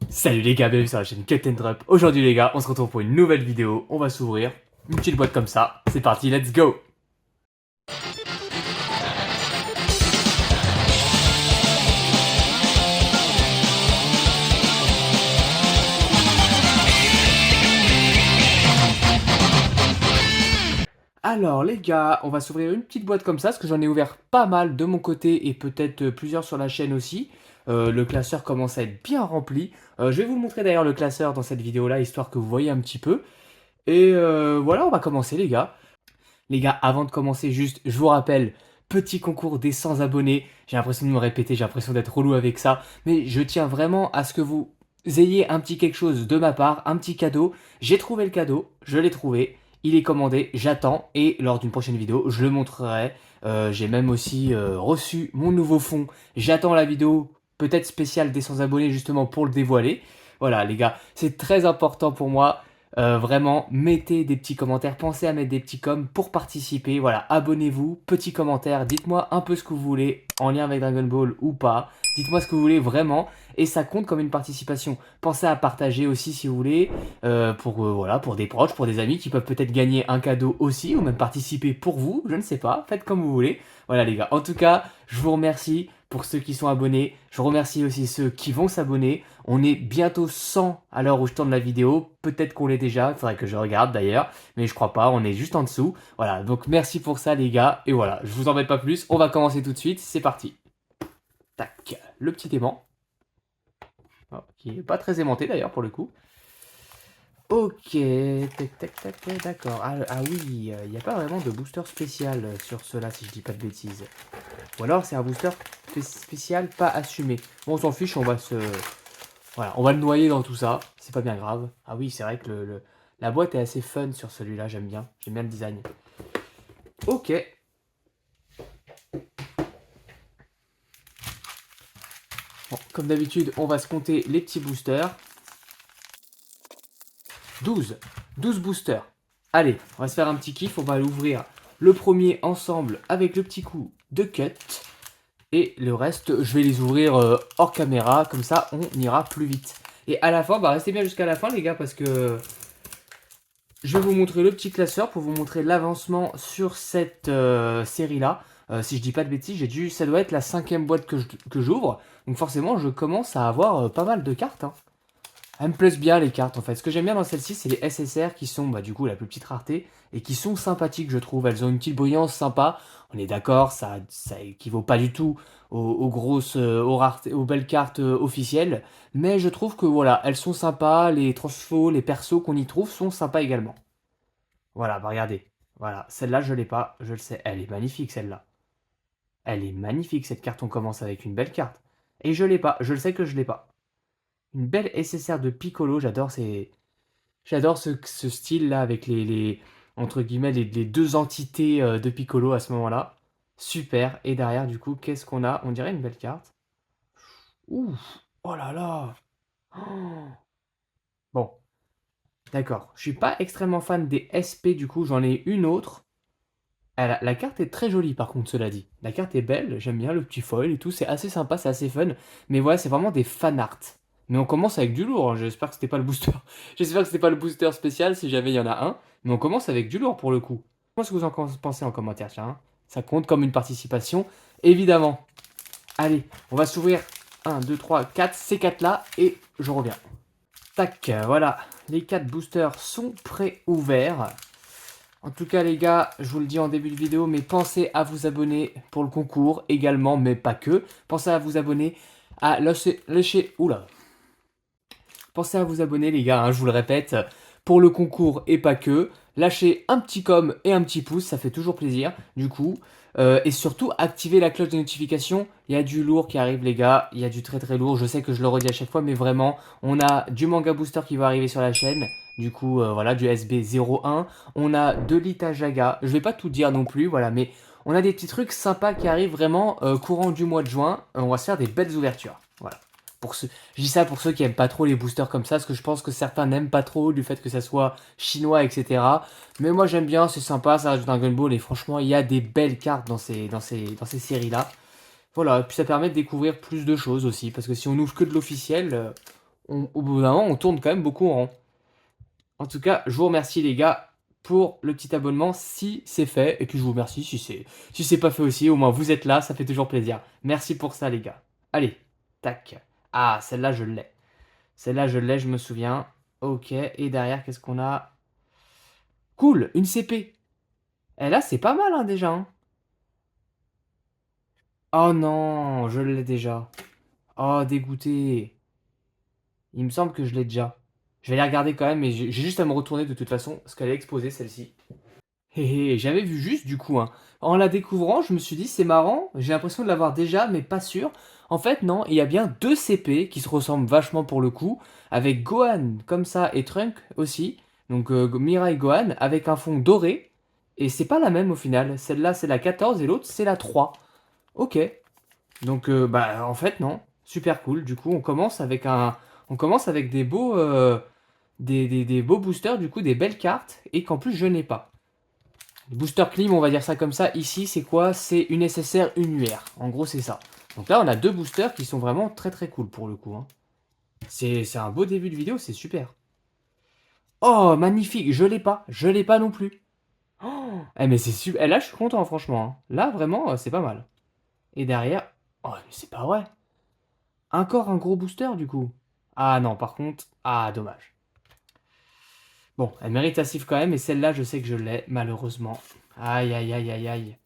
Salut les gars, bienvenue sur la chaîne Captain Drop. Aujourd'hui les gars, on se retrouve pour une nouvelle vidéo. On va s'ouvrir une petite boîte comme ça. C'est parti, let's go. Alors les gars, on va s'ouvrir une petite boîte comme ça, parce que j'en ai ouvert pas mal de mon côté et peut-être plusieurs sur la chaîne aussi. Le classeur commence à être bien rempli. Je vais vous montrer d'ailleurs le classeur dans cette vidéo là, histoire que vous voyez un petit peu. Et voilà, on va commencer les gars. Les gars, avant de commencer, juste, je vous rappelle, petit concours des 100 abonnés. J'ai l'impression de me répéter, j'ai l'impression d'être relou avec ça. Mais je tiens vraiment à ce que vous ayez un petit quelque chose de ma part, un petit cadeau. J'ai trouvé le cadeau, je l'ai trouvé, il est commandé, j'attends. Et lors d'une prochaine vidéo, je le montrerai. J'ai même aussi reçu mon nouveau fond. J'attends la vidéo, peut-être spéciale des 100 abonnés, justement pour le dévoiler. Voilà, les gars, c'est très important pour moi. Vraiment, mettez des petits commentaires, pensez à mettre des petits coms pour participer. Voilà, abonnez-vous, petits commentaires, dites-moi un peu ce que vous voulez en lien avec Dragon Ball ou pas. Dites-moi ce que vous voulez vraiment et ça compte comme une participation. Pensez à partager aussi si vous voulez voilà, pour des proches, pour des amis qui peuvent peut-être gagner un cadeau aussi ou même participer pour vous, je ne sais pas, faites comme vous voulez. Voilà les gars, en tout cas, je vous remercie pour ceux qui sont abonnés. Je remercie aussi ceux qui vont s'abonner. On est bientôt 100 à l'heure où je tourne la vidéo. Peut-être qu'on l'est déjà, il faudrait que je regarde d'ailleurs. Mais je crois pas, on est juste en dessous. Voilà, donc merci pour ça les gars. Et voilà, je vous embête pas plus. On va commencer tout de suite. C'est parti. Tac, le petit aimant. Oh, qui est pas très aimanté d'ailleurs pour le coup. Ok, tac tac tac, d'accord. Ah oui, il n'y a pas vraiment de booster spécial sur cela si je dis pas de bêtises. Ou alors c'est un booster spécial pas assumé. Bon, on s'en fiche, on va se... Voilà, on va le noyer dans tout ça, c'est pas bien grave. Ah oui, c'est vrai que la boîte est assez fun sur celui-là, j'aime bien le design. Ok. Bon, comme d'habitude, on va se compter les petits boosters. 12. 12 boosters. Allez, on va se faire un petit kiff, on va l'ouvrir le premier ensemble avec le petit coup de cut. Et le reste, je vais les ouvrir hors caméra, comme ça on ira plus vite. Et à la fin, bah restez bien jusqu'à la fin les gars, parce que je vais vous montrer le petit classeur pour vous montrer l'avancement sur cette série-là. Si je dis pas de bêtises, ça doit être la 5e boîte que j'ouvre. Donc forcément, je commence à avoir pas mal de cartes. Hein. Elles me plaisent bien les cartes en fait. Ce que j'aime bien dans celle-ci, c'est les SSR qui sont du coup la plus petite rareté et qui sont sympathiques, je trouve. Elles ont une petite brillance sympa. On est d'accord, ça équivaut pas du tout aux grosses, aux belles cartes officielles. Mais je trouve que voilà, elles sont sympas. Les transfos, les persos qu'on y trouve sont sympas également. Voilà, bah regardez. Voilà, celle-là je l'ai pas, je le sais. Elle est magnifique celle-là. Elle est magnifique cette carte. On commence avec une belle carte. Et je l'ai pas, je le sais que je l'ai pas. Une belle SSR de Piccolo, j'adore ce style-là avec entre guillemets, les deux entités de Piccolo à ce moment-là. Super. Et derrière, du coup, qu'est-ce qu'on a? On dirait une belle carte. Ouh. Oh là là. Oh. Bon, d'accord. Je suis pas extrêmement fan des SP, du coup, j'en ai une autre. La carte est très jolie, par contre, cela dit. La carte est belle, j'aime bien le petit foil et tout. C'est assez sympa, c'est assez fun. Mais voilà, c'est vraiment des fan art. Mais on commence avec du lourd, hein. J'espère que c'était pas le booster. J'espère que c'était pas le booster spécial si jamais il y en a un. Mais on commence avec du lourd pour le coup. Moi, ce que vous en pensez en commentaire, tiens. Hein. Ça compte comme une participation, évidemment. Allez, on va s'ouvrir 1, 2, 3, 4, ces 4 là, et je reviens. Tac, voilà. Les 4 boosters sont pré-ouverts. En tout cas, les gars, je vous le dis en début de vidéo, mais pensez à vous abonner pour le concours également, mais pas que. Pensez à vous abonner à lâcher. Oula. Pensez à vous abonner, les gars, hein, je vous le répète, pour le concours et pas que. Lâchez un petit com et un petit pouce, ça fait toujours plaisir, du coup. Et surtout, activez la cloche de notification. Il y a du lourd qui arrive, les gars. Il y a du très très lourd. Je sais que je le redis à chaque fois, mais vraiment, on a du manga booster qui va arriver sur la chaîne. Du coup, voilà, du SB01. On a de l'Itajaga. Je vais pas tout dire non plus, voilà, mais on a des petits trucs sympas qui arrivent vraiment courant du mois de juin. On va se faire des belles ouvertures. Voilà. Je dis ça pour ceux qui aiment pas trop les boosters comme ça, parce que je pense que certains n'aiment pas trop du fait que ça soit chinois, etc. Mais moi j'aime bien, c'est sympa, ça reste du Dragon Ball et franchement il y a des belles cartes dans ces séries-là. Voilà, puis ça permet de découvrir plus de choses aussi, parce que si on ouvre que de l'officiel, au bout d'un moment, on tourne quand même beaucoup en rond. En tout cas, je vous remercie les gars pour le petit abonnement si c'est fait. Et puis je vous remercie si c'est pas fait aussi. Au moins vous êtes là, ça fait toujours plaisir. Merci pour ça les gars. Allez, tac. Ah, celle-là je l'ai. Celle-là je l'ai, je me souviens. Ok, et derrière, qu'est-ce qu'on a? Cool, une CP. Et là, c'est pas mal hein, déjà. Hein. Oh non, je l'ai déjà. Oh, dégoûté. Il me semble que je l'ai déjà. Je vais la regarder quand même, mais j'ai juste à me retourner de toute façon, parce qu'elle est exposée celle-ci. Hé hé, j'avais vu juste du coup, hein. En la découvrant, je me suis dit c'est marrant, j'ai l'impression de l'avoir déjà, mais pas sûr. En fait, non, il y a bien deux CP qui se ressemblent vachement pour le coup, avec Gohan comme ça et Trunk aussi. Donc Mirai Gohan avec un fond doré. Et c'est pas la même au final. Celle-là c'est la 14 et l'autre c'est la 3. Ok. Donc bah en fait non. Super cool. Du coup On commence avec des beaux. Des beaux boosters, du coup des belles cartes, et qu'en plus je n'ai pas. Booster clim, on va dire ça comme ça. Ici, c'est quoi? C'est une SSR, une UR. En gros, c'est ça. Donc là, on a deux boosters qui sont vraiment très très cool pour le coup. Hein. C'est un beau début de vidéo, c'est super. Oh, magnifique, je l'ai pas. Je l'ai pas non plus. Oh, eh, mais c'est super. Eh, là, je suis content, franchement. Hein. Là, vraiment, c'est pas mal. Et derrière. Oh, mais c'est pas vrai. Encore un gros booster, du coup. Ah non, par contre. Ah, dommage. Bon, elle mérite assez quand même, et celle-là, je sais que je l'ai, malheureusement. Aïe, aïe, aïe, aïe, aïe.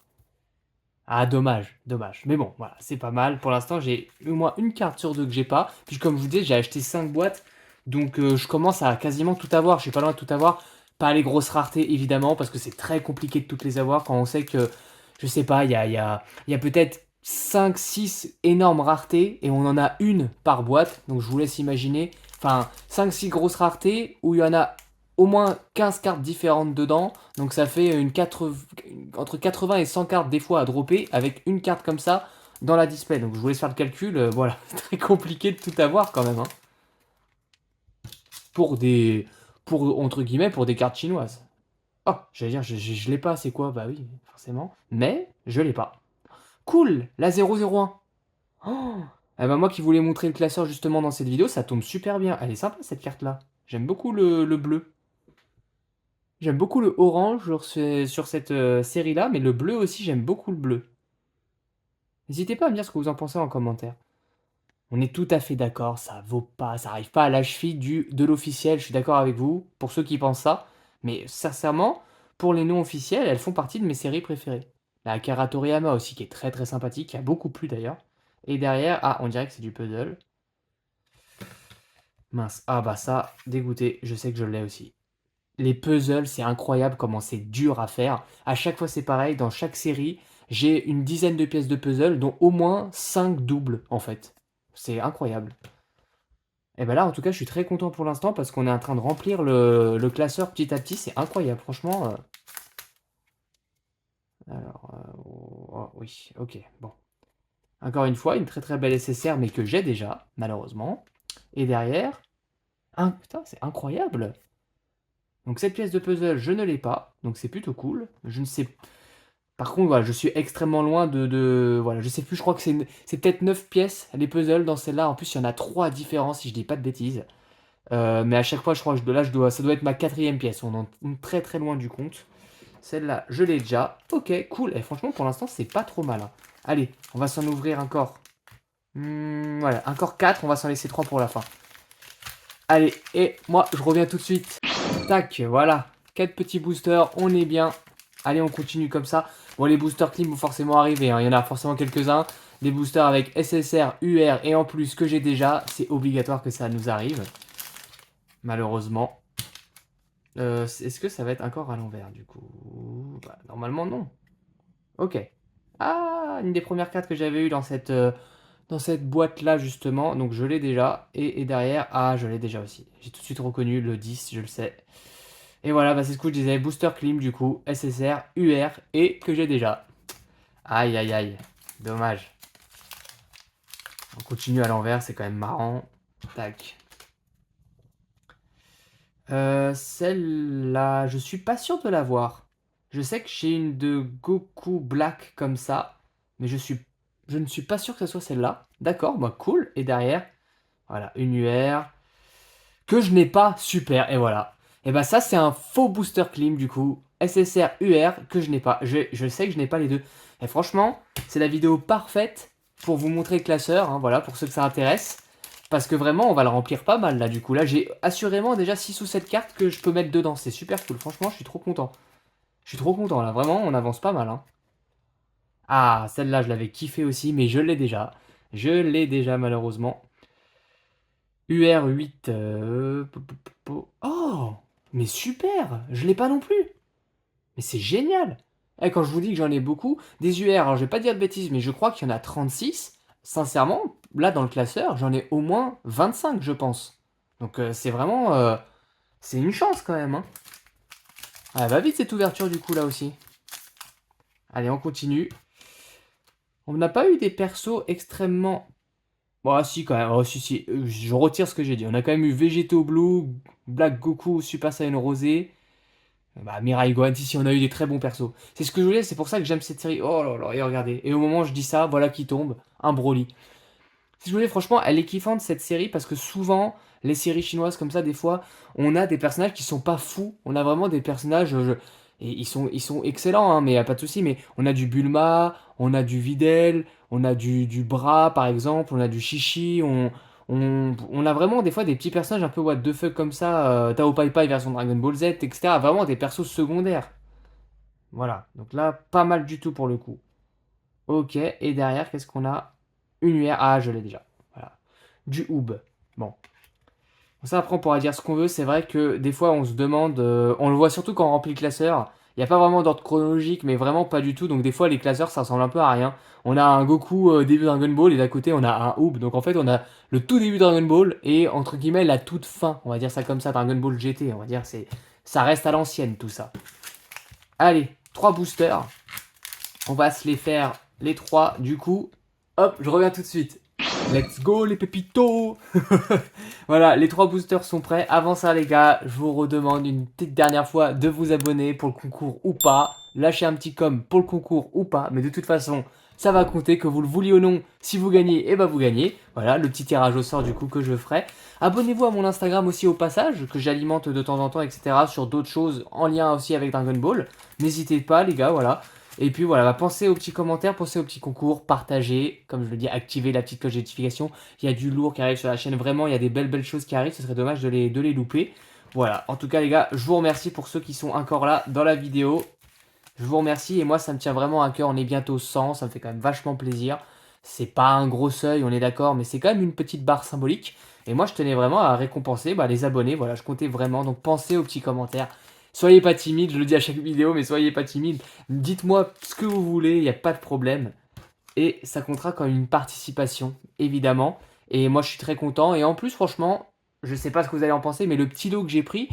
Ah, dommage, dommage. Mais bon, voilà, c'est pas mal. Pour l'instant, j'ai au moins une carte sur deux que j'ai pas. Puis comme je vous dis, j'ai acheté 5 boîtes. Donc je commence à quasiment tout avoir. Je suis pas loin de tout avoir. Pas les grosses raretés, évidemment, parce que c'est très compliqué de toutes les avoir. Quand on sait que, je sais pas, il y a peut-être 5 6 énormes raretés. Et on en a une par boîte. Donc je vous laisse imaginer. Enfin, 5 6 grosses raretés où il y en a au moins 15 cartes différentes dedans. Donc ça fait entre 80 et 100 cartes des fois à dropper avec une carte comme ça dans la display. Donc je vous laisse faire le calcul. Voilà, c'est très compliqué de tout avoir quand même. Hein. Pour des... Pour, entre guillemets, pour des cartes chinoises. Oh, j'allais dire, je l'ai pas, c'est quoi? Bah oui, forcément. Mais je l'ai pas. Cool, la 001. Oh, eh ben moi qui voulais montrer le classeur justement dans cette vidéo, ça tombe super bien. Elle est sympa cette carte-là. J'aime beaucoup le bleu. J'aime beaucoup le orange sur cette série-là, mais le bleu aussi, j'aime beaucoup le bleu. N'hésitez pas à me dire ce que vous en pensez en commentaire. On est tout à fait d'accord, ça vaut pas, ça arrive pas à la cheville de l'officiel, je suis d'accord avec vous, pour ceux qui pensent ça. Mais sincèrement, pour les non officiels, elles font partie de mes séries préférées. La Akira Toriyama aussi, qui est très très sympathique, qui a beaucoup plu d'ailleurs. Et derrière, ah, on dirait que c'est du puzzle. Mince, ah bah ça, dégoûté, je sais que je l'ai aussi. Les puzzles, c'est incroyable comment c'est dur à faire. À chaque fois, c'est pareil. Dans chaque série, j'ai une dizaine de pièces de puzzle, dont au moins 5 doubles, en fait. C'est incroyable. Et ben là, en tout cas, je suis très content pour l'instant parce qu'on est en train de remplir le classeur petit à petit. C'est incroyable, franchement. Alors, oh, oui, ok, bon. Encore une fois, une très très belle SSR, mais que j'ai déjà, malheureusement. Et derrière, putain, c'est incroyable. Donc cette pièce de puzzle, je ne l'ai pas, donc c'est plutôt cool. Je ne sais Par contre, voilà, je suis extrêmement loin voilà, je sais plus, je crois que c'est peut-être 9 pièces, les puzzles dans celle-là. En plus, il y en a 3 différents, si je dis pas de bêtises. Mais à chaque fois, je crois que ça doit être ma quatrième pièce. On est très très loin du compte. Celle-là, je l'ai déjà. Ok, cool. Et franchement, pour l'instant, c'est pas trop mal. Hein. Allez, on va s'en ouvrir encore. Voilà, encore 4. On va s'en laisser 3 pour la fin. Allez, et moi, je reviens tout de suite. Tac, voilà. 4 petits boosters, on est bien. Allez, on continue comme ça. Bon, les boosters clean vont forcément arriver. Hein. Il y en a forcément quelques-uns. Des boosters avec SSR, UR et en plus que j'ai déjà. C'est obligatoire que ça nous arrive. Malheureusement. Est-ce que ça va être encore à l'envers du coup? Bah, normalement, non. Ok. Ah, une des premières cartes que j'avais eues dans cette boîte-là, justement. Donc, je l'ai déjà. Et derrière, ah, je l'ai déjà aussi. J'ai tout de suite reconnu le 10, je le sais. Et voilà, bah c'est ce que je disais, Booster Clim du coup, SSR, UR et que j'ai déjà. Aïe aïe aïe, dommage. On continue à l'envers, c'est quand même marrant. Tac. Celle-là, je suis pas sûr de l'avoir. Je sais que j'ai une de Goku Black comme ça, mais je ne suis pas sûr que ce soit celle-là. D'accord, bah cool. Et derrière, voilà, une UR. que je n'ai pas. Super, et voilà. Et bah ça, c'est un faux booster clim, du coup. SSR UR que je n'ai pas. Je sais que je n'ai pas les deux. Et franchement, c'est la vidéo parfaite pour vous montrer le classeur, hein, voilà, pour ceux que ça intéresse. Parce que vraiment, on va le remplir pas mal, là, du coup. Là, j'ai assurément déjà 6 ou 7 cartes que je peux mettre dedans. C'est super cool, franchement, je suis trop content. Je suis trop content, là, vraiment, on avance pas mal, hein. Ah, celle-là, je l'avais kiffé aussi, mais je l'ai déjà. Je l'ai déjà, malheureusement. UR8. Oh, mais super, je l'ai pas non plus. Mais c'est génial. Eh, quand je vous dis que j'en ai beaucoup, des UR, alors je vais pas dire de bêtises, mais je crois qu'il y en a 36. Sincèrement, là dans le classeur, j'en ai au moins 25, je pense. Donc c'est vraiment... c'est une chance quand même, hein. Ah, va vite cette ouverture du coup là aussi. Allez, on continue. On n'a pas eu des persos extrêmement... Bon, ah, si quand même, oh, si, je retire ce que j'ai dit. On a quand même eu Végéto Blue, Black Goku, Super Saiyan Rosé. Bah, Mirai Gohan, si, on a eu des très bons persos. C'est ce que je voulais, c'est pour ça que j'aime cette série. Oh là là, et regardez. Et au moment où je dis ça, voilà qui tombe, un Broly. Si je voulais, franchement, elle est kiffante cette série parce que souvent, les séries chinoises comme ça, des fois, on a des personnages qui sont pas fous. On a vraiment des personnages, et ils sont excellents, hein, mais y a pas de souci. Mais on a du Bulma, on a du Videl, on a du Bras par exemple, on a du Shishi, on a vraiment des fois des petits personnages un peu what the fuck comme ça, Tao Pai Pai version Dragon Ball Z, etc. Vraiment des persos secondaires. Voilà, donc là, pas mal du tout pour le coup. Ok, et derrière, qu'est-ce qu'on a? Une UR. Ah, je l'ai déjà. Voilà. Du Hoob. Bon. Ça, après, on pourra dire ce qu'on veut. C'est vrai que des fois, on se demande. On le voit surtout quand on remplit le classeur. Il n'y a pas vraiment d'ordre chronologique, mais vraiment pas du tout. Donc, des fois, les classeurs, ça ressemble un peu à rien. On a un Goku début Dragon Ball et d'à côté, on a un Hoob. Donc, en fait, on a le tout début Dragon Ball et entre guillemets la toute fin. On va dire ça comme ça, Dragon Ball GT. On va dire, ça reste à l'ancienne tout ça. Allez, 3 boosters. On va se les faire les 3 du coup. Hop, je reviens tout de suite. Let's go les pépitos. Voilà, les 3 boosters sont prêts. Avant ça les gars, je vous redemande une petite dernière fois de vous abonner pour le concours ou pas. Lâchez un petit com pour le concours ou pas. Mais de toute façon, ça va compter que vous le vouliez ou non. Si vous gagnez, et bah vous gagnez. Voilà, le petit tirage au sort du coup que je ferai. Abonnez-vous à mon Instagram aussi au passage, que j'alimente de temps en temps, etc. Sur d'autres choses en lien aussi avec Dragon Ball. N'hésitez pas les gars, voilà. Et puis voilà, bah, pensez aux petits commentaires, pensez aux petits concours, partagez, comme je le dis, activez la petite cloche de notification. Il y a du lourd qui arrive sur la chaîne, vraiment, il y a des belles choses qui arrivent, ce serait dommage de les louper. Voilà, en tout cas les gars, je vous remercie pour ceux qui sont encore là dans la vidéo. Je vous remercie et moi ça me tient vraiment à cœur, on est bientôt 100, ça me fait quand même vachement plaisir. C'est pas un gros seuil, on est d'accord, mais c'est quand même une petite barre symbolique. Et moi je tenais vraiment à récompenser les abonnés, voilà, je comptais vraiment, donc pensez aux petits commentaires. Soyez pas timide, je le dis à chaque vidéo, mais soyez pas timide. Dites-moi ce que vous voulez, il n'y a pas de problème. Et ça comptera comme une participation, évidemment. Et moi, je suis très content. Et en plus, franchement, je sais pas ce que vous allez en penser, mais le petit lot que j'ai pris,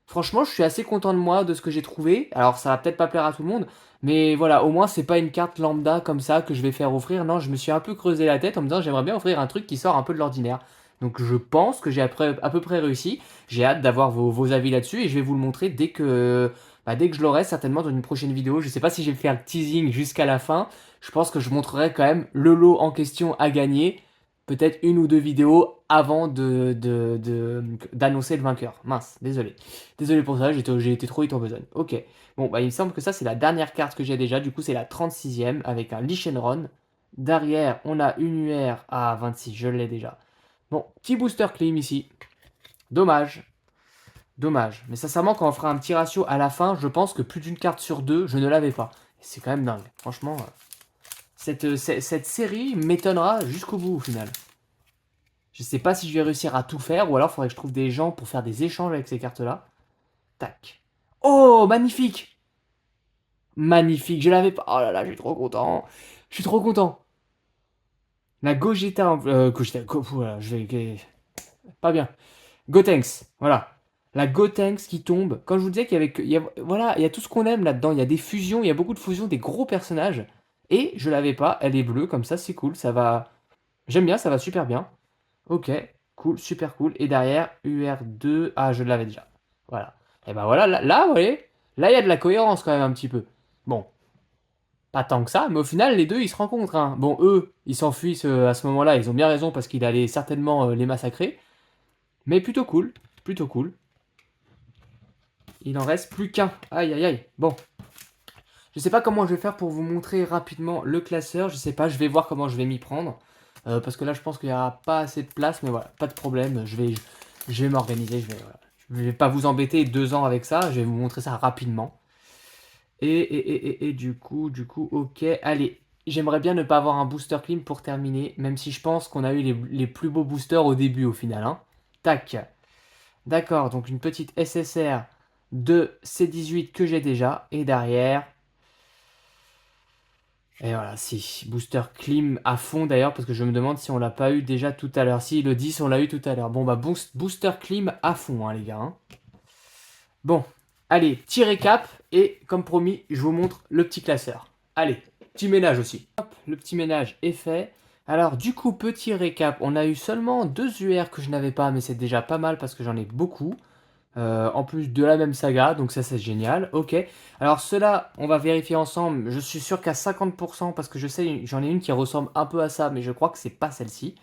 franchement, je suis assez content de moi, de ce que j'ai trouvé. Alors, ça va peut-être pas plaire à tout le monde, mais voilà, au moins, c'est pas une carte lambda comme ça que je vais faire offrir. Non, je me suis un peu creusé la tête en me disant, j'aimerais bien offrir un truc qui sort un peu de l'ordinaire. Donc, je pense que j'ai à peu près réussi. J'ai hâte d'avoir vos avis là-dessus et je vais vous le montrer dès que je l'aurai, certainement dans une prochaine vidéo. Je sais pas si je vais faire le teasing jusqu'à la fin. Je pense que je montrerai quand même le lot en question à gagner. Peut-être une ou deux vidéos avant d'annoncer le vainqueur. Mince, désolé. Désolé pour ça, j'ai été trop vite en besogne. Ok. Bon, bah il me semble que ça, c'est la dernière carte que j'ai déjà. Du coup, c'est la 36e avec un Lee Shenron. Derrière, on a une UR à 26, je l'ai déjà. Bon, petit booster clean ici. Dommage. Dommage. Mais sincèrement, quand on fera un petit ratio à la fin, je pense que plus d'une carte sur deux, je ne l'avais pas. C'est quand même dingue. Franchement, cette série m'étonnera jusqu'au bout au final. Je sais pas si je vais réussir à tout faire, ou alors il faudrait que je trouve des gens pour faire des échanges avec ces cartes-là. Tac. Oh, magnifique. Magnifique, je l'avais pas. Oh là là, je suis trop content. Je suis trop content. La Gogeta... Gogeta... Voilà, je vais... Pas bien. Gotenks, voilà. La Gotenks qui tombe. Quand je vous disais qu'il y avait... voilà, il y a tout ce qu'on aime là-dedans. Il y a des fusions, il y a beaucoup de fusions, des gros personnages. Et je l'avais pas, elle est bleue, comme ça, c'est cool. Ça va... J'aime bien, ça va super bien. Ok, cool, super cool. Et derrière, UR2... Ah, je l'avais déjà. Voilà. Et ben voilà, là, vous voyez, là, il y a de la cohérence quand même un petit peu. Bon, pas tant que ça, mais au final, les deux, ils se rencontrent, hein. Bon, eux, ils s'enfuient à ce moment-là. Ils ont bien raison parce qu'il allait certainement les massacrer. Mais plutôt cool. plutôt cool. Il en reste plus qu'un. Aïe, aïe, aïe. Bon. Je sais pas comment je vais faire pour vous montrer rapidement le classeur. Je sais pas, je vais voir comment je vais m'y prendre. Parce que là, je pense qu'il n'y aura pas assez de place. Mais voilà, pas de problème. Je vais m'organiser. Voilà. Je vais pas vous embêter 2 ans avec ça. Je vais vous montrer ça rapidement. Et du coup, ok. Allez, j'aimerais bien ne pas avoir un booster clean pour terminer. Même si je pense qu'on a eu les plus beaux boosters au début au final. Hein. Tac. D'accord, donc une petite SSR de C18 que j'ai déjà. Et derrière... Et voilà, si. Booster clim à fond d'ailleurs, parce que je me demande si on l'a pas eu déjà tout à l'heure. Si, le 10, on l'a eu tout à l'heure. Bon, bah, booster clim à fond, hein, les gars. Hein. Bon, allez, petit récap. Et comme promis, je vous montre le petit classeur. Allez, petit ménage aussi. Hop, le petit ménage est fait. Alors, du coup, petit récap. On a eu seulement 2 UR que je n'avais pas, mais c'est déjà pas mal parce que j'en ai beaucoup. En plus de la même saga, donc ça c'est génial. Ok, alors ceux-là, on va vérifier ensemble. Je suis sûr qu'à 50%, parce que je sais, j'en ai une qui ressemble un peu à ça, mais je crois que c'est pas celle-ci.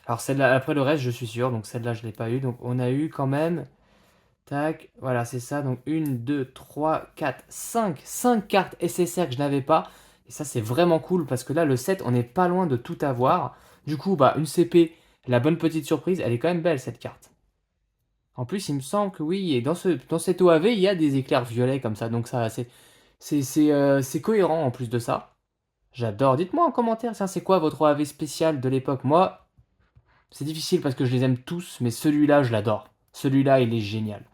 Alors celle-là, après le reste, je suis sûr, donc celle-là, je l'ai pas eu. Donc on a eu quand même, tac, voilà, c'est ça. Donc 1, 2, 3, 4, 5 cartes SSR que je n'avais pas. Et ça, c'est vraiment cool, parce que là, le set, on n'est pas loin de tout avoir. Du coup, bah, une CP, la bonne petite surprise, elle est quand même belle, cette carte. En plus, il me semble que oui, et dans cette OAV, il y a des éclairs violets comme ça, donc ça, c'est cohérent en plus de ça. J'adore. Dites-moi en commentaire, ça, c'est quoi votre OAV spécial de l'époque? Moi, c'est difficile parce que je les aime tous, mais celui-là, je l'adore. Celui-là, il est génial.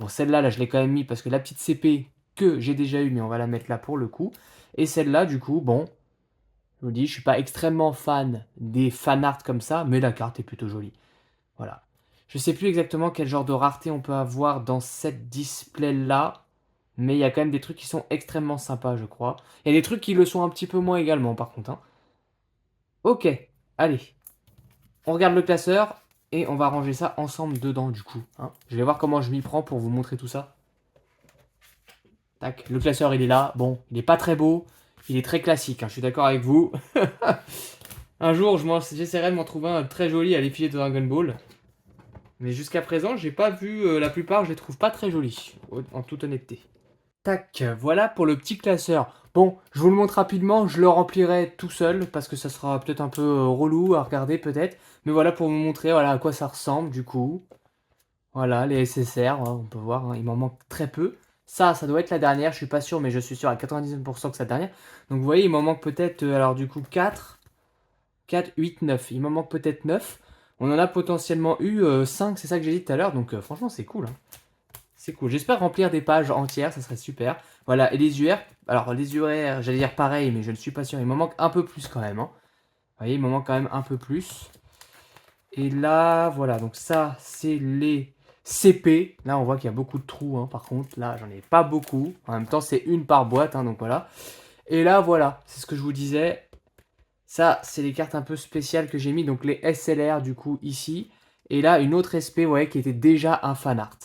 Bon, celle-là, là, je l'ai quand même mis parce que la petite CP que j'ai déjà eue, mais on va la mettre là pour le coup. Et celle-là, du coup, bon, je vous dis, je suis pas extrêmement fan des fanarts comme ça, mais la carte est plutôt jolie. Voilà. Je sais plus exactement quel genre de rareté on peut avoir dans cette display-là. Mais il y a quand même des trucs qui sont extrêmement sympas, je crois. Il y a des trucs qui le sont un petit peu moins également, par contre. Hein. Ok, allez. On regarde le classeur et on va ranger ça ensemble dedans, du coup. Hein. Je vais voir comment je m'y prends pour vous montrer tout ça. Tac, le classeur, il est là. Bon, il n'est pas très beau. Il est très classique, hein, je suis d'accord avec vous. Un jour, j'essaierai de m'en trouver un très joli à l'effigie de Dragon Ball. Mais jusqu'à présent, j'ai pas vu la plupart, je les trouve pas très jolis, en toute honnêteté. Tac, voilà pour le petit classeur. Bon, je vous le montre rapidement, je le remplirai tout seul parce que ça sera peut-être un peu relou à regarder peut-être. Mais voilà pour vous montrer voilà, à quoi ça ressemble du coup. Voilà, les SSR, hein, on peut voir, hein, il m'en manque très peu. Ça doit être la dernière, je suis pas sûr, mais je suis sûr à 99% que c'est la dernière. Donc vous voyez, il m'en manque peut-être, alors du coup 4, 8, 9. Il m'en manque peut-être 9. On en a potentiellement eu 5, c'est ça que j'ai dit tout à l'heure, donc franchement c'est cool. Hein. C'est cool. J'espère remplir des pages entières, ça serait super. Voilà, et les UR, alors les UR, j'allais dire pareil, mais je ne suis pas sûr. Il m'en manque un peu plus quand même. Hein. Vous voyez, il m'en manque quand même un peu plus. Et là, voilà, donc ça, c'est les CP. Là, on voit qu'il y a beaucoup de trous, hein, par contre. Là, j'en ai pas beaucoup. En même temps, c'est une par boîte, hein, donc voilà. Et là, voilà, c'est ce que je vous disais. Ça, c'est les cartes un peu spéciales que j'ai mis, donc les SLR, du coup, ici. Et là, une autre SP, ouais, qui était déjà un fan art.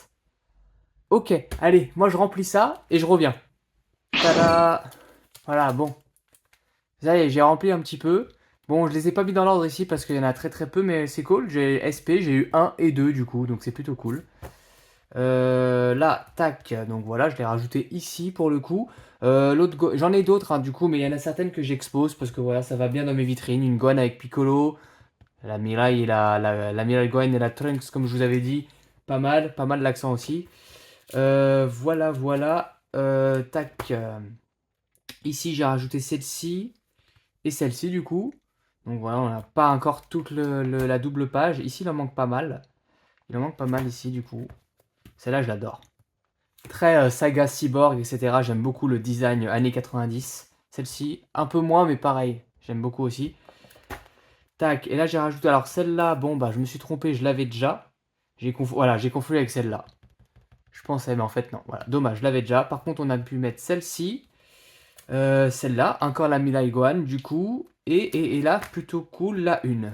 Ok, allez, moi je remplis ça et je reviens. Tada! Voilà, bon. Ça y est, j'ai rempli un petit peu. Bon, je les ai pas mis dans l'ordre ici parce qu'il y en a très très peu, mais c'est cool. J'ai SP, j'ai eu 1 et 2 du coup, donc c'est plutôt cool. Là, tac, donc voilà, je l'ai rajouté ici pour le coup. J'en ai d'autres hein, du coup, mais il y en a certaines que j'expose parce que voilà, ça va bien dans mes vitrines. Une Gohan avec Piccolo, la Mirai et la Mirai Gohan et la Trunks, comme je vous avais dit. Pas mal l'accent aussi. Voilà, voilà. Tac. Ici, j'ai rajouté celle-ci et celle-ci, du coup. Donc voilà, on n'a pas encore toute la double page. Ici, il en manque pas mal. Il en manque pas mal ici, du coup. Celle-là, je l'adore. Très saga cyborg, etc. J'aime beaucoup le design années 90. Celle-ci, un peu moins, mais pareil. J'aime beaucoup aussi. Tac, et là, j'ai rajouté... Alors, celle-là, bon, bah, je me suis trompé, je l'avais déjà. Voilà, j'ai confondu avec celle-là. Je pensais, mais en fait, non. Voilà, dommage, je l'avais déjà. Par contre, on a pu mettre celle-ci. Celle-là, encore la Mirai Gohan, du coup. Et là, plutôt cool, la 1.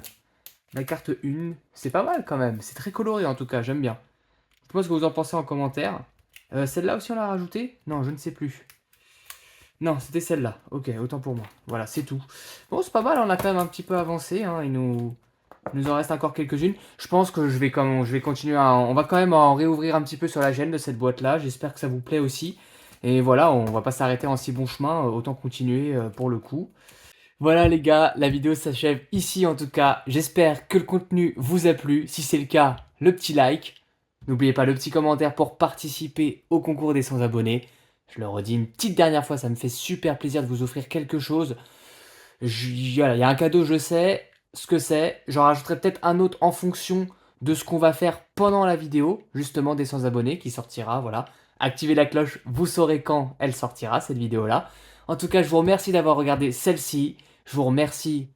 La carte 1, c'est pas mal quand même. C'est très coloré en tout cas, j'aime bien. Dites-moi ce que vous en pensez en commentaire. Celle-là aussi, on l'a rajoutée? Non, je ne sais plus. Non, c'était celle-là. Ok, autant pour moi. Voilà, c'est tout. Bon, c'est pas mal, on a quand même un petit peu avancé. Hein. Il nous en reste encore quelques-unes. Je pense que je vais continuer on va quand même en réouvrir un petit peu sur la chaîne de cette boîte-là. J'espère que ça vous plaît aussi. Et voilà, on va pas s'arrêter en si bon chemin. Autant continuer pour le coup. Voilà les gars, la vidéo s'achève ici en tout cas. J'espère que le contenu vous a plu. Si c'est le cas, le petit like. N'oubliez pas le petit commentaire pour participer au concours des 100 abonnés. Je le redis une petite dernière fois, ça me fait super plaisir de vous offrir quelque chose. Voilà, il y a un cadeau, je sais ce que c'est. J'en rajouterai peut-être un autre en fonction de ce qu'on va faire pendant la vidéo, justement des 100 abonnés qui sortira, voilà. Activez la cloche, vous saurez quand elle sortira, cette vidéo-là. En tout cas, je vous remercie d'avoir regardé celle-ci. Je vous remercie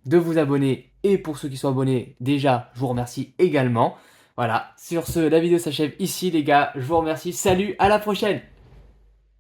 de vous abonner. Et pour ceux qui sont abonnés, déjà, je vous remercie également. Voilà, sur ce, la vidéo s'achève ici, les gars. Je vous remercie. Salut, à la prochaine!